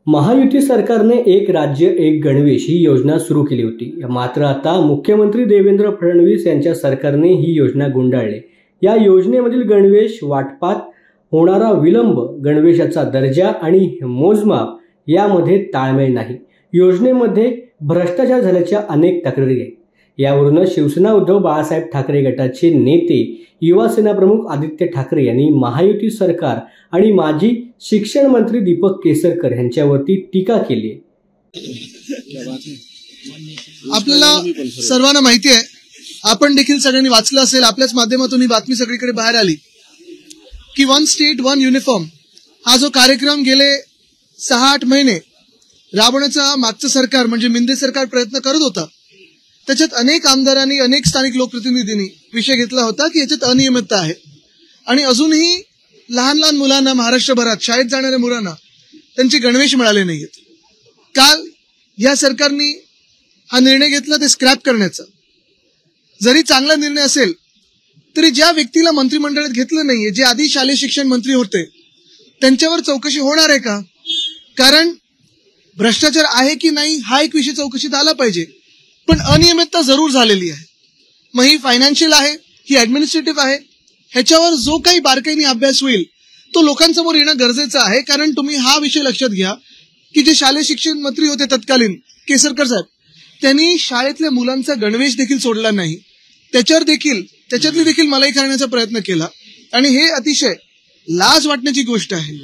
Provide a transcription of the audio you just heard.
महायुती सरकारने एक राज्य एक गणवेश ही योजना सुरू केली होती। मात्र आता मुख्यमंत्री देवेंद्र फडणवीस यांच्या सरकारने ही योजना गुंडाळली। या योजनेमधील गणवेश वाटपात होणारा विलंब, गणवेशाचा दर्जा आणि मोजमाप यामध्ये ताळमेळ नाही। योजनेमध्ये भ्रष्टाचार झाल्याच्या अनेक तक्रारी आहेत। यावरूनच शिवसेना उद्धव बाळासाहेब ठाकरे गटाचे नेते युवा सेना प्रमुख आदित्य ठाकरे यांनी महायुती सरकार आणि माजी शिक्षण मंत्री दीपक केसरकर यांच्यावरती टीका केली आहे। आपल्याला सर्वांना माहिती आहे, आपण देखील सगळ्यांनी वाचलं असेल, आपल्याच माध्यमातून ही बातमी सगळीकडे बाहेर आली की वन स्टेट वन युनिफॉर्म हा जो कार्यक्रम गेले 6-8 महिने राबवण्याचा मागचं सरकार म्हणजे मिंदे सरकार प्रयत्न करत होता। त्याच्यात अनेक आमदारांनी, अनेक स्थानिक लोकप्रतिनिधींनी विषय घेतला होता की याच्यात अनियमितता आहे आणि अजूनही लहान लहान मुलांना, महाराष्ट्रभरात शाळेत जाणाऱ्या मुलांना त्यांचे गणवेश मिळाले नाहीत। काल या सरकारने हा निर्णय घेतला ते स्क्रॅप करण्याचा। जरी चांगला निर्णय असेल तरी ज्या व्यक्तीला मंत्रिमंडळात घेतलं नाहीये, जे आधी शालेय शिक्षण मंत्री होते, त्यांच्यावर चौकशी होणार आहे का? कारण भ्रष्टाचार आहे की नाही हा एक विषय चौकशीत आला पाहिजे, पण अनियमितता जरूर झालेली आहे। मग ही फायनान्शियल आहे, ही ऍडमिनिस्ट्रेटिव्ह आहे, ह्याच्यावर जो काही बारकाईने अभ्यास होईल तो लोकांसमोर येणं गरजेचं आहे। कारण तुम्ही हा विषय लक्षात घ्या की जे शालेय शिक्षण मंत्री होते तत्कालीन केसरकर साहेब, त्यांनी शाळेतल्या मुलांचा गणवेश देखील सोडला नाही, त्याच्यातली देखील मलाई करण्याचा प्रयत्न केला आणि हे अतिशय लाज वाटण्याची गोष्ट आहे।